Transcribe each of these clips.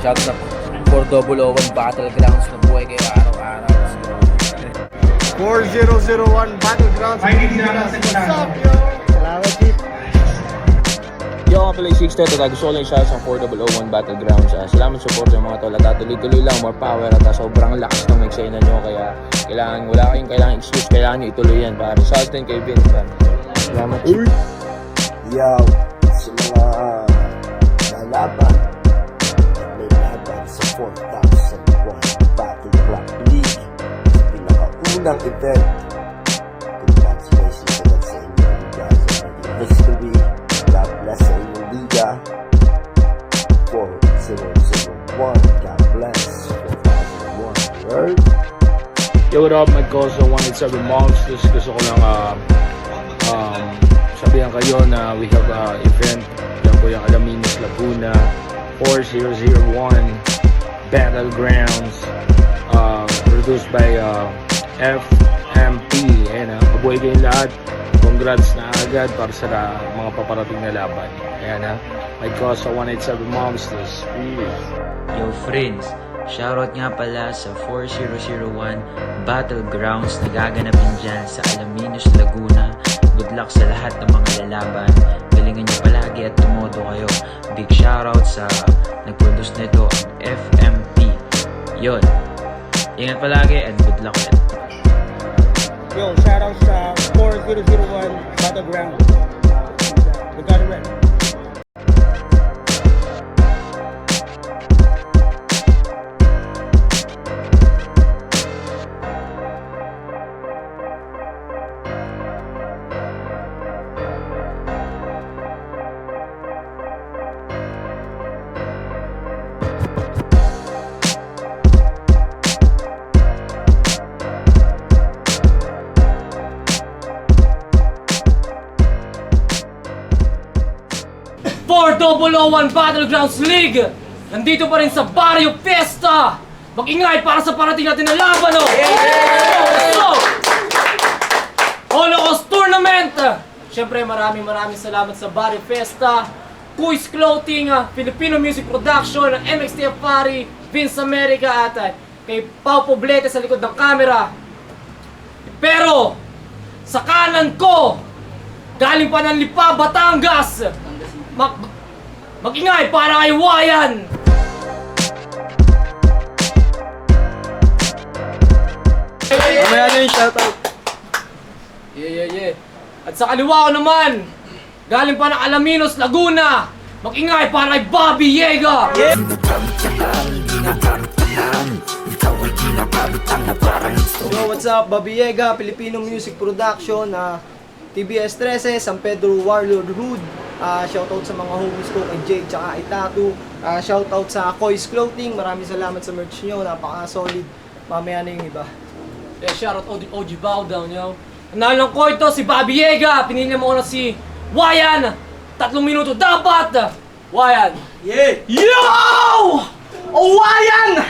Shout sa 4001 Battlegrounds na buhay kayo araw-araw. 4001 Battlegrounds. What's up, yo? Salamat, Chief. Yo, nga pala yung 6 Teto. Gusto ko lang siya sa 4001 Battlegrounds. Salamat sa support sa mga tol. At tuloy-tuloy lang, more power. At sobrang lakas ng eksena nyo. Kaya wala kayong kailangan excuse. Kailangan nyo ituloy yan. Para sa atin kay Vince. Salamat, Chief. Yo, sa mga lalaban at may laban sa 4001 Battleground League sa pinakaunang event. Congratulations agad sa inyo. You guys are making history. God bless sa inyong liga. 4001. God bless. 4001. Word. Yo, what up, my cause? I wanted to be monsters. Gusto ko lang sabihan kayo na we have event. Yan po yung Alaminos, Laguna 4001 Battlegrounds, produced by FMP. Ayan, mabuhay kayong lahat. Congrats na agad para sa mga paparating na laban. Ayan, my cause 187 Monsters. Peace. Yo friends, shoutout nga pala sa 4001 Battlegrounds na gaganapin dyan sa Alaminos, Laguna. Good luck sa lahat ng mga lalaban. Galingan nyo palagi at tumodo kayo. Big shoutout sa nag-produce nito, ang FMP. Yon. Ingat palagi and good luck ulit. Yo, shoutout sa 4001 Battlegrounds. We got it right. For 001 Battlegrounds League, nandito pa rin sa Barrio Fiesta. Mag-ingay para sa parating natin na laban, oh! So, Holocaust Tournament! Siyempre, maraming salamat sa Barrio Fiesta, Kuis Clothing, Filipino Music Production, MXTF Pari, Vince America, at kay Pau Poblete sa likod ng camera. Pero, sa kanan ko, galing pa ng Lipa, Batangas, mag-ingay para kay Wayan! Mamaya na yung shoutout. Yeah. At sa kaliwa ko naman, galing pa ng Alaminos, Laguna, mag-ingay para kay Bobby Yega! Yo, what's up? Bobby Yega, Filipino Music Production, TBS 13, San Pedro Warlord Hood. Shoutout sa mga homies ko, kay Jake tsaka kay Tatu. Shoutout sa Kois Clothing, maraming salamat sa merch nyo, napaka-solid. Mamaya na yung iba. Shoutout OG Bowdown, yo. Nalang ko ito, si Bobby Yega. Pinili mo na si Wayan. 3 minuto dapat. Wayan. Yeah! Yo! Oh, Wayan!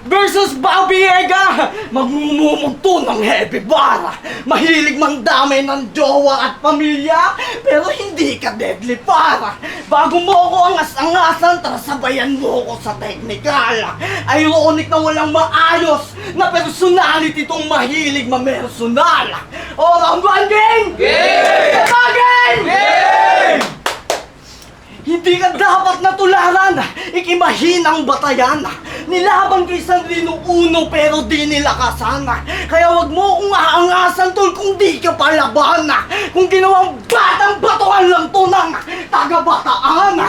versus Bobby Ega. Magmumumugto ng heavy bar. Mahilig mandamay ng jowa at pamilya, pero hindi ka deadly para. Bago mo ako angas-angasan, tara sabayan mo ako sa technical. Ironic na walang maayos na personality itong mahilig mamersonal. O, round 1 game! Game! Game! Game! Hindi ka dapat natularan, ikimahinang batayan. Nilaban kay Sandrino Uno pero di nilakasan. Kaya wag mo kong aangasan tol kung di ka palaban. Kung ginawang batang batuhan lang to ng taga-bataan.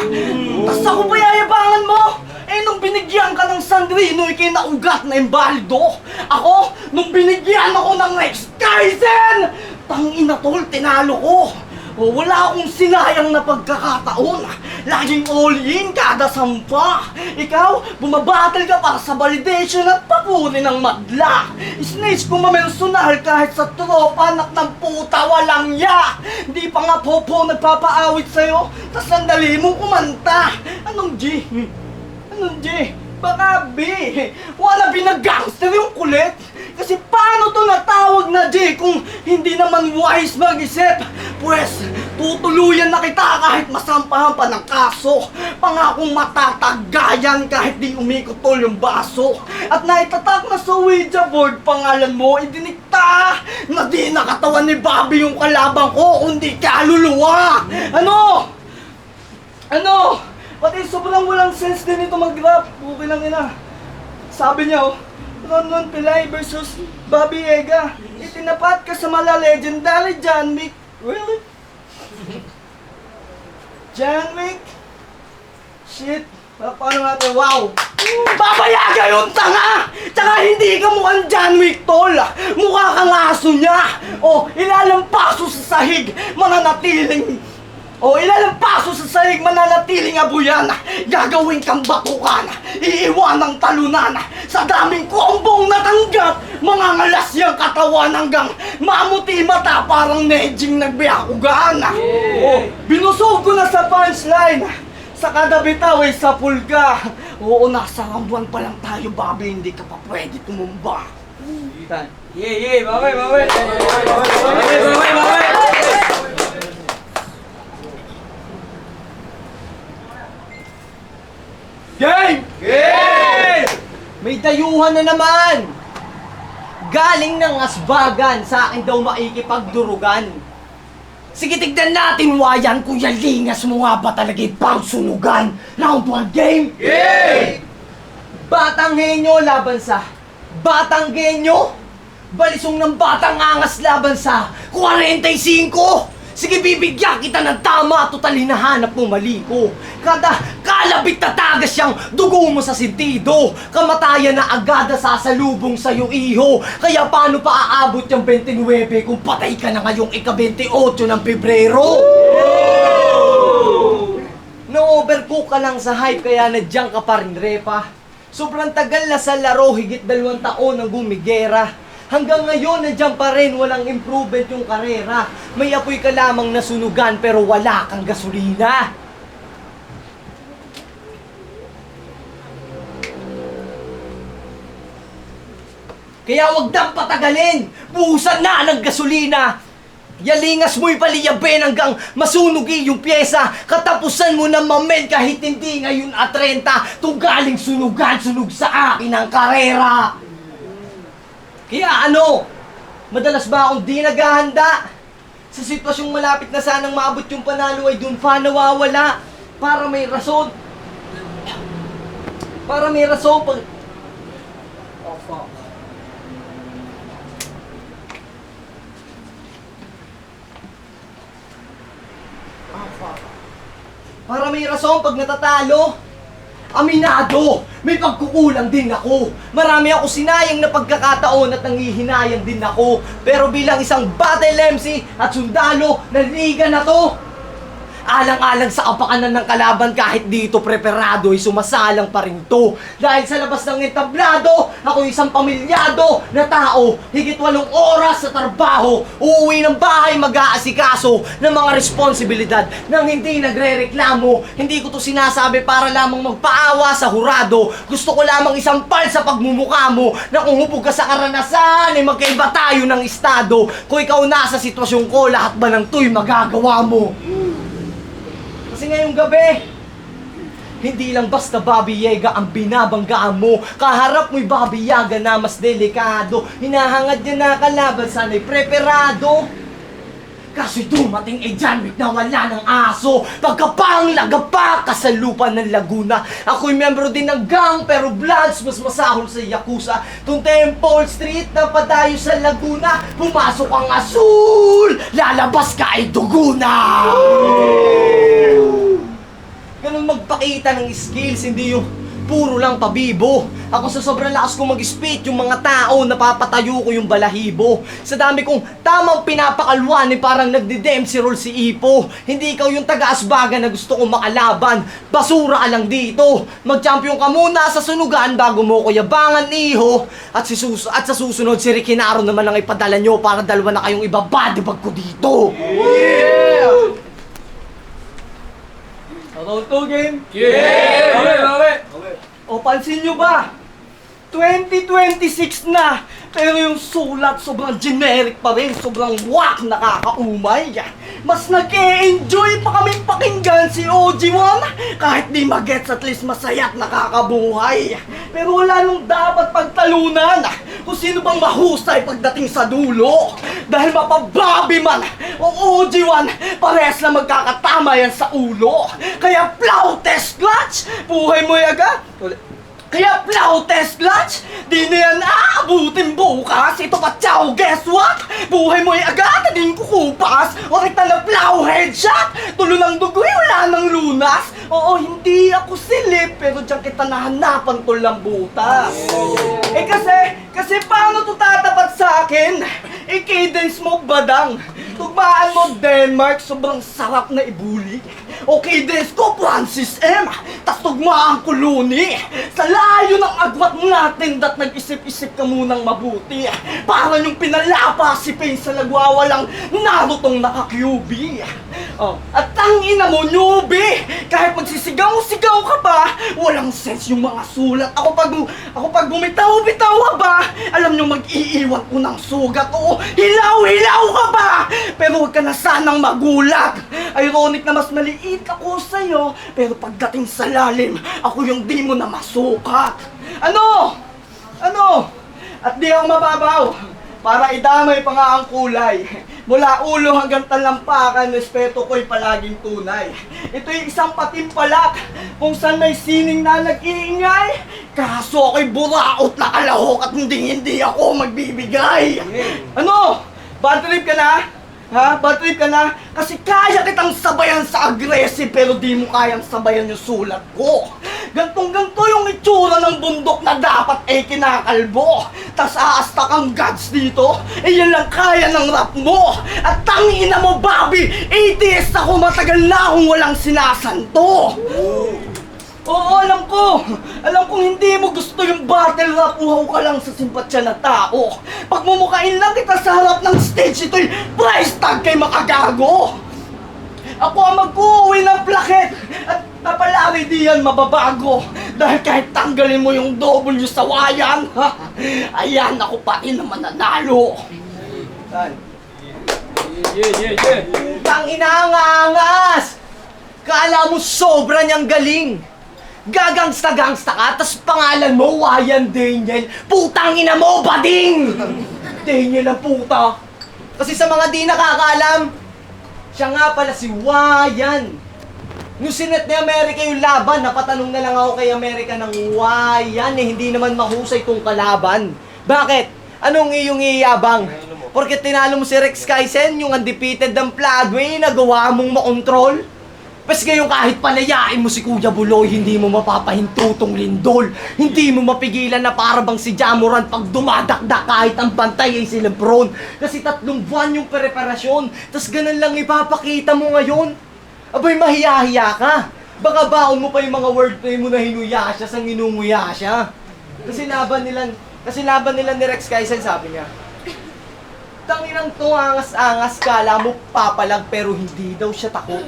Tas ako pa yayabangan mo? Eh nung binigyan ka ng Sandrino, ikinaugat na imbalido. Ako, nung binigyan ako ng Rex Kaizen, tangina tol, tinalo ko. O, wala akong sinayang na pagkakataon. Laging all-in kada sampa. Ikaw, bumabattle ka para sa validation at papuri ng madla. Snitch kung mamersonal kahit sa tropa, anak ng puta, walang ya. Di pa nga popo nagpapaawit sa'yo, tas sandali mong kumanta. Anong G? Anong G? Baka B. Wala binag-gangster yung kulit. Kasi paano to natawag na J kung hindi naman wise mag-isip? Pwes, tutuluyan na kita kahit masampahan pa ng kaso. Pangakong matatagayan kahit di umikot tol yung baso. At naitatak na sa Ouija board, pangalan mo idinikta. Na di nakatawan ni Bobby yung kalabang ko, kundi kaluluwa. Ano? Ano? Pati sobrang walang sense din ito mag-rap. Okay lang ina. Sabi niya, Ron Pillay versus Bobby Ega. Itinapat ka sa mala legendary John Wick. Really? John Wick? Shit. Paano natin? Wow! Babayaga yung tanga! Tsaka hindi ka mukhang John Wick, tol! Mukha kang aso niya! O, ilalampaso sa sahig, mananatiling... mananatiling abuyan. Gagawin kang batukan, iiwan ng talunan. Sa daming kombong natanggap, mga ngalas yung katawan hanggang mamuti mata parang nejing nagbiyakugan. Oh, binusog ko na sa punchline. Sa kada bitaw ay sa pulga. Oo, nasa rambuan pa lang tayo, Bobby, hindi ka pa pwede tumumba. Yeah, babay. Game! Game! May dayuhan na naman! Galing ng asbagan, sa akin daw makikipagdurugan. Sige, tignan natin, Wayan, kuya lingas mo nga ba talaga pagsunugan? Round 1 game! Game! Batang henyo laban sa Batang genyo? Balisong ng batang angas laban sa 45! Sige, bibigyan kita ng tama, total hinahanap mo mali ko. Kada kalabit na tagas siyang dugo mo sa sentido. Kamatayan na agad na sasalubong sa'yo, iho. Kaya paano pa aabot yung 29 kung patay ka na ngayong ika-28 ng Pebrero? Na-overcook ka lang sa hype kaya nadyan ka pa rin, repa. Sobrang tagal na sa laro, higit 2 taon ang gumigera. Hanggang ngayon, nandiyan pa rin, walang improvement yung karera. May apoy ka lamang nasunugan pero wala kang gasolina. Kaya wag nang patagalin, buhusan na ng gasolina. Yalingas mo'y paliyaben hanggang masunugi yung pyesa. Katapusan mo na mamen kahit hindi ngayon at 30. Tunggaling sunugan, sunog sa akin ang karera. Kaya ano, madalas ba akong di naghahanda? Sa sitwasyong malapit na sanang maabot yung panalo ay dun pa nawawala. Para may rason pag... Oh, fuck. Para may rason pag natatalo. Aminado, may pagkukulang din ako. Marami ako sinayang na pagkakataon at nangihinayang din ako. Pero bilang isang battle MC at sundalo, naliga na to. Alang-alang sa kapakanan ng kalaban kahit dito preparado ay sumasalang pa rin to. Dahil sa labas ng entablado, ako isang pamilyado na tao. Higit 8 oras sa trabaho, uuwi ng bahay mag-aasikaso ng mga responsibilidad nang hindi nagre-reklamo. Hindi ko to sinasabi para lamang magpaawa sa hurado. Gusto ko lamang isampal sa pagmumukha mo na kung hubog ka sa karanasan ay magkaiba tayo ng estado. Kung ikaw nasa sitwasyon ko, lahat ba ng to'y magagawa mo? Kasi ngayong gabi, hindi lang basta Bobby Yaga ang binabanggaan mo. Kaharap mo'y Bobby Yaga na mas delikado. Hinahangad niya na kalaban, sana'y preparado. Kaso'y dumating John Wick na wala ng aso. Pagkapang lagapa ka sa lupa ng Laguna. Ako'y membro din ng gang pero Bloods mas masahol sa Yakuza. Tung Temple Street na padayo sa Laguna. Pumasok ang asul, lalabas ka ay dugo na. Ganun magpakita ng skills, hindi yung puro lang pabibo. Ako sa sobrang lakas kong mag-spit, yung mga tao napapatayo ko yung balahibo. Sa dami kong tamang pinapakalwan, parang nagdi-Dempsey roll si Ipo. Hindi ikaw yung taga-asbaga na gusto kong makalaban. Basura ka lang dito. Mag-champion ka muna sa sunugan bago mo ko yabangan, iho. At sa susunod, si Ricky Naro naman ang ipadala nyo para dalawa na kayong ibabadibag ko dito. Yeah! Game? Yeah! O pansin nyo ba? 2026 na! Pero yung sulat sobrang generic pa rin, sobrang wak, nakakaumay. Mas nag-e-enjoy pa kami pakinggan si OG1 kahit di magets, at least masaya at nakakabuhay. Pero wala nung dapat pagtalunan kung sino bang mahusay pagdating sa dulo. Dahil mapababi man o OG1, parehas na magkakatama yan sa ulo. Kaya plow test clutch, buhay mo agad. Kaya plow test clutch, di na yan aabutin bukas. Ito pa chow, guess what? Buhay mo agad, hindi kukupas. O rekta na plow headshot, tulo ng dugoy, wala ng lunas. Oo, hindi ako silip, pero dyan kita nahanapan to lang butas. Kasi paano to tatapat sa akin? Cadence mo badang. Tugmaan mo Denmark, sobrang sarap na ibuli. Cadence ko Francis M. Tas tugmaan ko Luni. Sa layo ng agwat natin dat nag-isip-isip ka munang mabuti. Parang yung pinalapa si Pain sa nagwawalang narutong naka-QB. At tangina mo newbie, kahit magsisigaw-sigaw ka pa, walang sense yung mga sulat. Ako pag bumitaw-bitaw ka ba, alam nyo mag-iiwan ko ng sugat. Oo, hilaw-hilaw ka ba? Pero huwag ka na sanang magulat. Ironic na mas maliit ako sa'yo, pero pagdating sa lalim, ako yung di mo na masukat. Ano? At di ako mababaw para idamay pa nga ang kulay. Mula ulo hanggang talampakan, respeto ko'y palaging tunay. Ito'y isang patimpalat kung saan may sining na nag-iingay. Kaso ako'y buraot na kalahok at hindi ako magbibigay. Ano? Bad trip ka na? Ha? Bad trip ka na? Kasi kaya kitang sabayan sa aggressive pero di mo kayang sabayan yung sulat ko. Gantong-ganto yung itsura ng bundok na dapat kinakalbo. Tas aasta kang gods dito, yan lang kaya ng rap mo. At tangina mo Bobby, ATS ako, matagal na akong walang sinasanto. Oo, alam kong hindi mo gusto yung battle rap, uhaw ka lang sa simpatsya na tao. Pagmumukain lang kita sa harap ng stage, ito'y price tag kay makagago. Ako ang mag-uwi ng plaket at napalari di yan mababago. Dahil kahit tanggalin mo yung W sa wayan, ayan ako pa rin na mananalo. Putang inaangas! Kala mo sobra niyang galing. Gagangsta-gangsta ka, tas pangalan mo, Wayan Daniel. Putang ina mo, bading! Daniel ang puta. Kasi sa mga di nakakaalam, siya nga pala si Wayan. Nung sinet ni Amerika yung laban, napatanong na lang ako kay Amerika ng Wayan, hindi naman mahusay tong kalaban. Bakit? Anong iyong iyabang? Porque tinalo mo si Rex Kaisen, yung undefeated ng Floodway, nagawa mong makontrol? Bas ngayon kahit palayain mo si Kuya Buloy, hindi mo mapapahintutong lindol. Hindi mo mapigilan na para bang si Jamoran pag dumadakdak kahit ang bantay ay si Lebron. Kasi 3 buwan yung preparasyon, tas ganun lang ipapakita mo ngayon. Abay, mahiya-hiya ka. Baka baon mo pa yung mga wordplay mo na hinuya siya sang inunguya siya. Kasi laban nila ni Rex Kaisen, sabi niya, tanginang to, angas-angas, kala mo papalag pero hindi daw siya takot.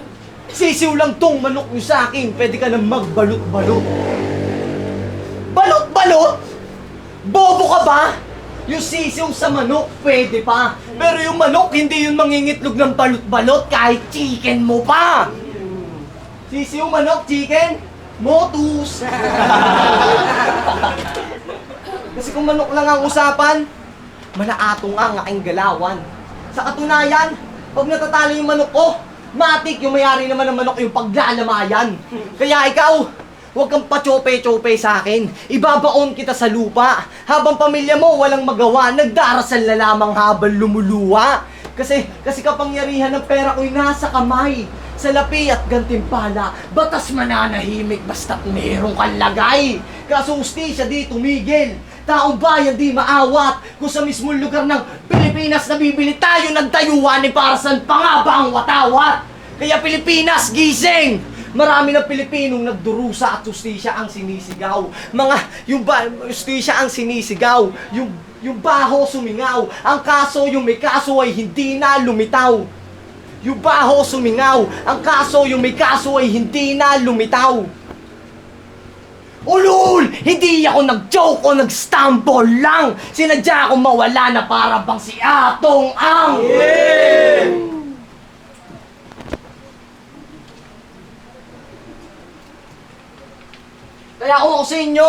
Sisiw lang tong manok nyo sa akin, pwede ka na magbalot-balot. Balot-balot? Bobo ka ba? Yung sisiw sa manok, pwede pa. Pero yung manok, hindi yun mangingitlog ng balot-balot kahit chicken mo pa. Sisiw, manok, chicken, motus. Kasi kung manok lang ang usapan, malaatong ang aking galawan. Sa katunayan, pag natatalo yung manok ko, matik yung mayari naman ng manok yung paglalamayan. Kaya ikaw, huwag kang pachope-chope sa akin. Ibabaon kita sa lupa. Habang pamilya mo walang magawa, nagdarasal na lamang habang lumuluwa. Kasi kapangyarihan ng pera ko'y nasa kamay. Sa lapi at gantimpala, batas mananahimik basta't merong kang lagay. Kaso ustisya di tumigil, taong bayan di maawat. Kung sa mismong lugar ng Pilipinas nabibili tayo ng dayuhan, para saan pa nga ba ang watawat? Kaya Pilipinas, gising! Marami ng Pilipinong nagdurusa at ustisya ang sinisigaw. Ustisya ang sinisigaw. Yung baho sumingaw. Ang kaso, yung may kaso ay hindi na lumitaw. Yung baho sumingaw. Ang kaso, yung may kaso ay hindi na lumitaw. Ulul! Hindi ako nag-joke o nag-stumble lang. Sinadya akong mawala na para bang si Atong Ang. Yeah! Kaya ako sa inyo,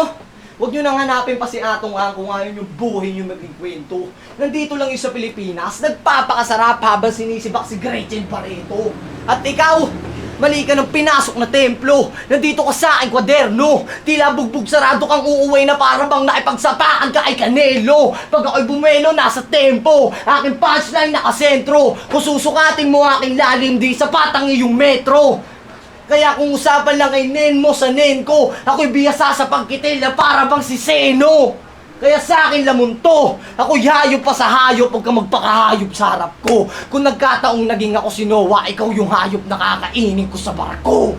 huwag nyo nang hanapin pa si Atong Ang kung ayaw yung buhay nyo maging kwento. Nandito lang yung sa Pilipinas, nagpapakasarap habang sinisibak si Gretchen Barreto. At ikaw, mali ka ng pinasok na templo. Nandito ka sa aking kwaderno. Tila bugbog sarado kang uuwi na para bang naipagsapakan ka ay Canelo. Pag ako'y bumelo, nasa tempo. Aking punchline nakasentro. Kung susukatin mo aking lalim, di sapat ang iyong metro. Kaya kung usapan lang ay nen mo sa nen ko, ako'y biyasa sa pagkitil na para bang si Seno. Kaya sa akin lamunto, ako'y hayop pa sa hayop, huwag ka magpakahayop sa harap ko. Kung nagkataong naging ako si Noah, ikaw yung hayop na kakainin ko sa barko.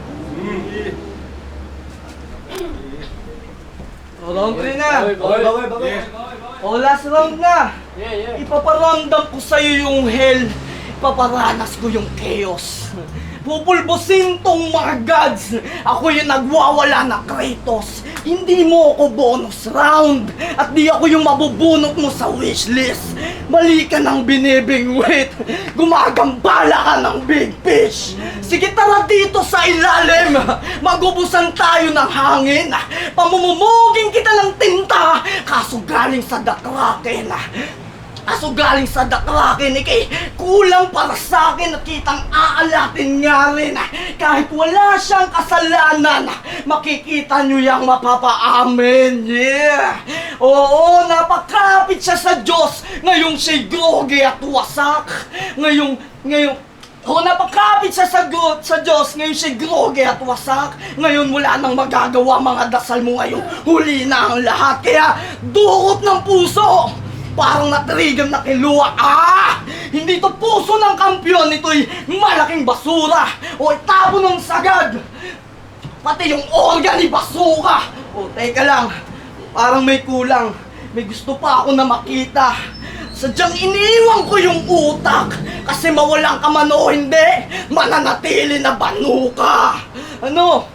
Round 3 na. Bawi. O, last round na. Ipaparamdam ko sa'yo yung hell. Ipaparanas ko yung chaos. Pupulbusin tong mga gods. Ako yung nagwawala na Kratos. Hindi mo ako bonus round. At di ako yung mabubunot mo sa wishlist. Mali ka ng binibingwit. Gumagambala ka ng big fish. Sige, tara dito sa ilalim. Magubusan tayo ng hangin. Pamumumugin kita ng tinta. Kaso galing sa The Kraken. Ikay kulang para sa akin at kitang aalatin nga rin. Kahit wala siyang kasalanan, makikita nyo yung mapapaamin. Yeah! Oo, napakapit siya sa Diyos. Ngayong siya'y grogi at wasak. Napakapit siya sa Diyos. Ngayon siya'y grogi at wasak. Ngayon wala nang magagawa mga dasal mo ngayon. Huli na ang lahat. Kaya dukot ng puso. Parang natrigam na kiluwa. Hindi to puso ng kampyon. Ito'y malaking basura. O itabo ng sagad. Pati yung organ ni basura. O teka lang, parang may kulang. May gusto pa ako na makita. Sadyang iniiwan ko yung utak. Kasi mawalang ka man o hindi, mananatili na banuka. Ano?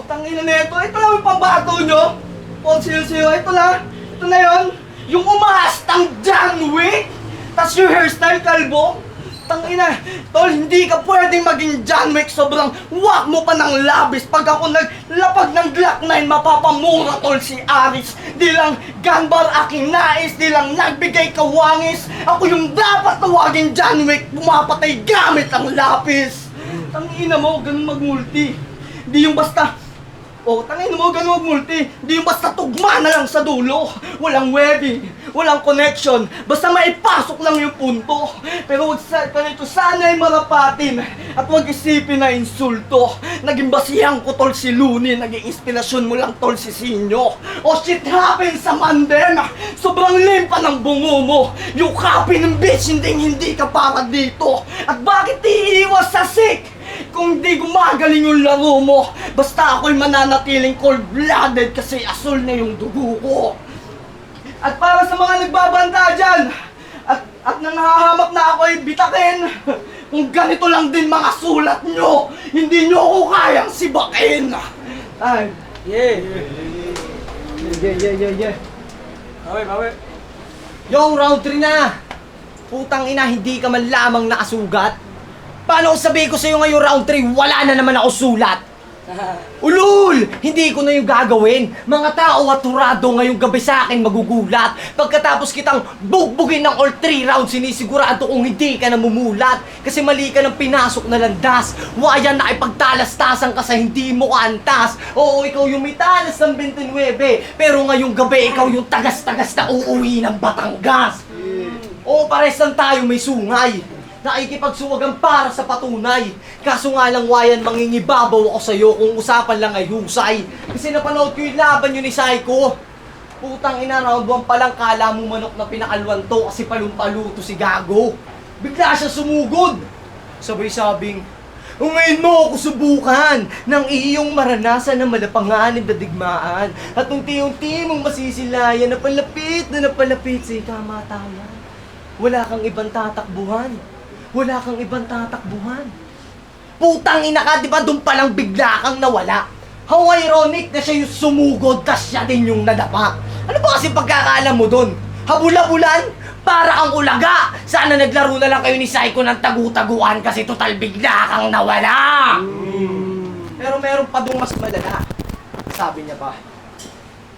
Tangina na ito. Ito lang yung pambato nyo. Siyo. Ito na yun. Yung umahastang John Wick, tas yung hairstyle kalbo. Tangina, tol, hindi ka pwedeng maging John Wick. Sobrang wak mo pa ng labis. Pag ako naglapag ng Glock 9, mapapamura tol si Aris. Di lang gunbar aking nais, di lang nagbigay kawangis. Ako yung dapat tawagin John Wick, pumapatay gamit ang lapis. Tangina mo, ganun magmulti. Di yung basta tangin mo, ganun mag-multi. Di yung basta tugma na lang sa dulo. Walang webbing, walang connection. Basta maipasok lang yung punto. Pero ito sana'y marapatin. At huwag isipin na insulto. Naging basihan ko tol si Luni. Naging inspirasyon mo lang tol si Sinyo. Shit happens sa Mandem. Sobrang limpa ng bungo mo. Yung copy ng bitch, hindi ka para dito. At bakit iiwas sa sick? kung di gumagaling yung laro mo, basta ako'y mananatiling cold-blooded kasi asul na yung dugo ko. At para sa mga nagbabanta dyan, at nangahamak na ako'y bitakin, kung ganito lang din mga sulat nyo, hindi nyo ako kayang sibakin. Ay, yeah. Bawi. Yo, round 3 na. Putang ina, hindi ka man lamang nakasugat. Paano kung sabihin ko sa'yo ngayon round 3, wala na naman ako sulat? Ulul! Hindi ko na yung gagawin. Mga tao at turado ngayong gabi sa akin magugulat. Pagkatapos kitang bugbugin ng all 3 rounds, sinisigurado kung hindi ka namumulat. Kasi mali ka ng pinasok na landas. Wayan na ipagtalastasan ka sa hindi mo kaantas. Oo, ikaw yung may talas ng 29. Pero ngayong gabi, ikaw yung tagas-tagas na uuwi ng Batangas. Oo, pares lang tayo may sungay. Nakikipagsuwagan para sa patunay. Kaso nga lang, Wayan, mangingibabaw ako sa'yo kung usapan lang ay husay. Kasi napanood ko yung laban yun ni Psycho. Putang ina, round 1 pa lang, kala mo manok na pinakalwan to kasi palumpaluto si Gago. Bigla siya sumugod. Sabay-sabing, ngayon mo ako subukan ng iyong maranasan na malapanganib na digmaan. At unti-unti mong masisilayan na palapit sa kamatayan. Wala kang ibang tatakbuhan. Wala kang ibang tatakbuhan. Putang ina ka, di ba doon palang bigla kang nawala? How ironic na siya yung sumugod, tas siya din yung nadapa. Ano ba kasi pagkakaalam mo doon? Habula-bulan? Para kang ulaga! Sana naglaro na lang kayo ni Psycho ng tagu-taguan kasi total bigla kang nawala! Pero meron pa doon mas malala. Sabi niya pa,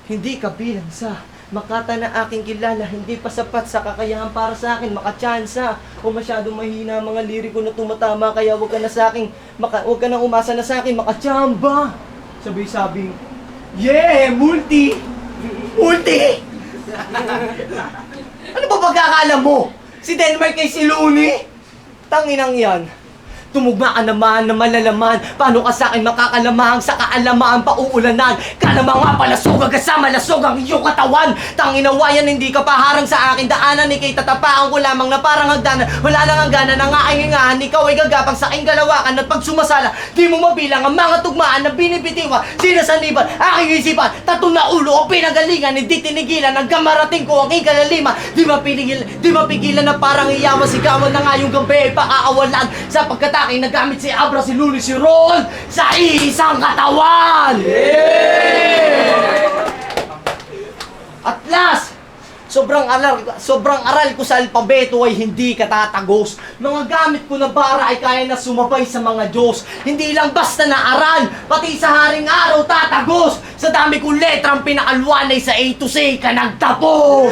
hindi ka bilang sa Makata na aking kilala, hindi pa sapat sa kakayahan para sa akin makatsansa. O masyadong mahina mga liriko na tumatama, kaya wag ka na sa akin, wag ka na umasa na sa akin, makatsamba. Sabay-sabing, yeah, multi! Ano ba pagkakala mo? Si Denmark kay si Looney? Tanginang yan. Tumugma ka naman na malalaman. Paano ka sa akin makakalamang sa kaalamaan pauulanan? Kalamang nga palasog kasama lasog ang iyong katawan. Tangina Wayan, hindi ka paharang sa akin daanan. Ika'y tatapaan ko lamang na parang hagdanan. Wala lang ang gana ng aking hingahan. Ikaw ay gagapang sa aking galawakan. At pag sumasala, di mo mabilang ang mga tugmaan na binibitiwan. Sinasaniban, aking isipan. Tato na ulo o pinagalingan. Hindi tinigilan hanggang marating ko ang ikalaliman. Di mapigilan na parang iyawan. Sigawan na nga yung gabi ay pakaawalan. Sapagkat aking nagamit si Abra, si Luli, si Ron sa isang katawan! At last, sobrang aral ko sa alpabeto ay hindi katatagos. Mga gamit ko na bara ay kaya na sumabay sa mga Diyos. Hindi lang basta na aral, pati sa haring araw tatagos. Sa dami kong letrang pinakalwan ay sa A to Z ka nagtapos!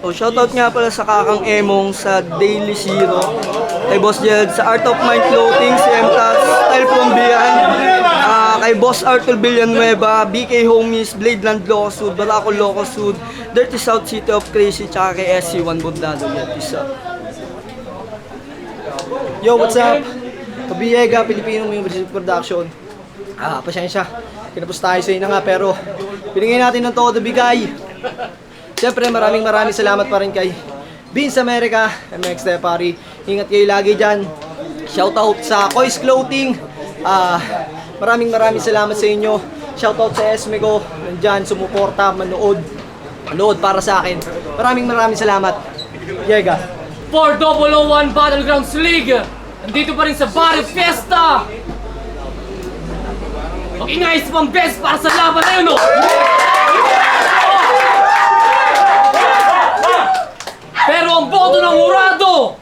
Oh, shoutout nga pala sa kakang Emong sa Daily Zero, kay Boss Jed, sa Art of Mind Clothing, si MTAS, Style Plombian, kay Boss Arthur Villanueva, BK Homies, Bladeland Locosud, Barako Locosud, Dirty South City of Crazy, tsaka kay SC1 Bondado. Peace out. Yo, what's up? Kabiega, Pilipino Music Production. Pasensya. Kinapos tayo sa ina nga, pero pinigay natin ng todo bigay. Siyempre, maraming salamat pa rin kay Vince America, MX Pari. Ingat kayo lagi dyan. Shoutout sa Kois Clothing. Maraming salamat sa inyo. Shoutout sa Esmego. Nandyan, sumuporta, manood para sa akin. Maraming salamat. Yega. For 001 Battlegrounds League, nandito pa rin sa Barrio Fiesta. Mag-ingayos pang best para sa laban na yun, no? Pero ang boto ng Hurado,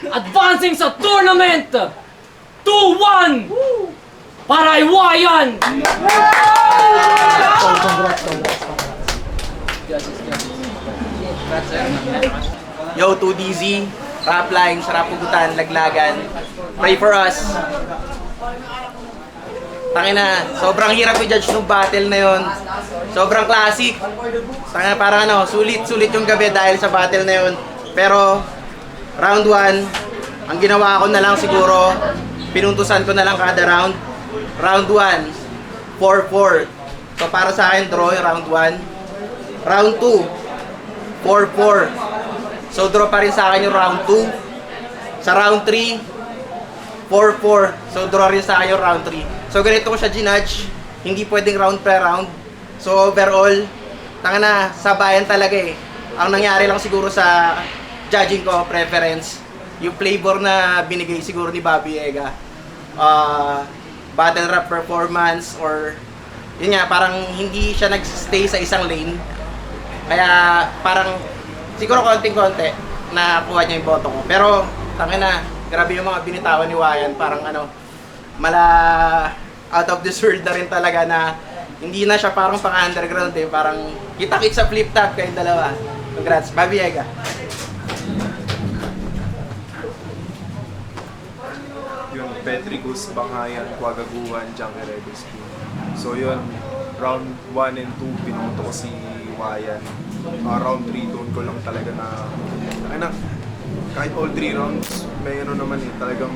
advancing sa tournament, 2-1 para Wayan. Yo, 2DZ, rap line, sarap pugutan, laglagan. Pray for us. Tangina, sobrang hirap i-judge nung battle na yon. Sobrang classic. Tangina, parang sulit yung gabi dahil sa battle na yon. Pero, round 1, ang ginawa ko na lang siguro, pinuntusan ko na lang kada round. Round 1, 4-4. So para sa akin, draw yung round 1. Round 2, 4-4. So draw pa rin sa akin yung round 2. Sa round 3, 4-4. So draw rin sa akin yung round 3. So ganito ko siya ginudge. Hindi pwedeng round per round. So overall, tanga na, sabayan talaga eh. Ang nangyari lang siguro sa judging ko, preference, yung flavor na binigay siguro ni Bobby Ega. Battle rap performance or yun nga, parang hindi siya nag-stay sa isang lane. Kaya parang siguro konting-konti nakuha niya yung boto ko. Pero tanga na, grabe yung mga binitawan ni Wayan. Parang ano, mala out of this world na rin talaga na hindi na siya parang pang-underground eh. Parang kita-kit sa flip-top kayong dalawa. Congrats, Bobby Ega. Yung Petricus, Banghayan, Quagaguan, Jungle Rebelsky. So yun, round 1 and 2, pinoto ko si Wayan. Round 3, doon ko lang talaga na kahit all 3 rounds, may ano naman eh, talagang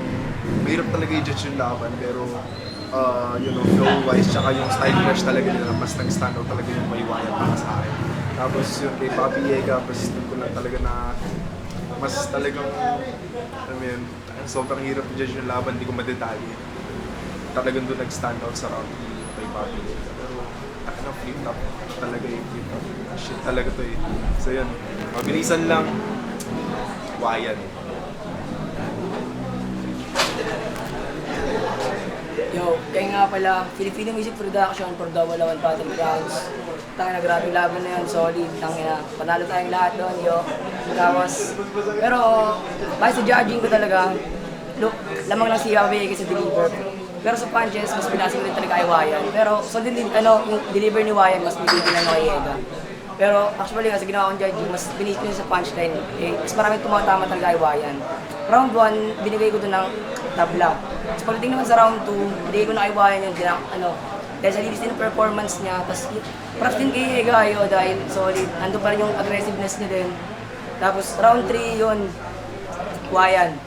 mahirap talaga i-judge yung laban. Pero you know, flow-wise, tsaka yung style clash talaga nila, mas nag-stand out talaga yung may Wayan para sa akin. Tapos yung kay Bobby Ega, mas doon ko lang talaga na mas talagang, I mean, sobrang hirap i-judge yung laban, hindi ko madetalye. Talagang doon nag-stand out sa round 3 kay Bobby Ega. Pero, flip-top talaga yung flip-top. Shit talaga to eh. So yun, mabilisan lang, Wayan. Yo, kaya nga pala, Filipino Music Production for Double One Battlegrounds. Tangina, grabe laban na yun, solid. Tangina, panalo tayong lahat doon, yo. Tapos, pero, base sa judging ko talaga, look, lamang lang si Bobby sa deliver. Pero sa punches, mas pinasing rin talaga kay Wayan. Pero, so din, yung deliver ni Wayan, mas bigay lang kay Ega. Pero, actually, sa ginawa kong judging, mas binis ko sa punchline. Mas maraming tumatama talaga kay Wayan. Round 1, binigay ko doon ng tabla. Tapos pagdating naman sa round 2, binigay ko na kay Wayan yung dahil sa linis din ng performance niya. Tapos props din kay Ega dahil solid. Andun pa rin yung aggressiveness niya din. Tapos round 3 yun, Wayan.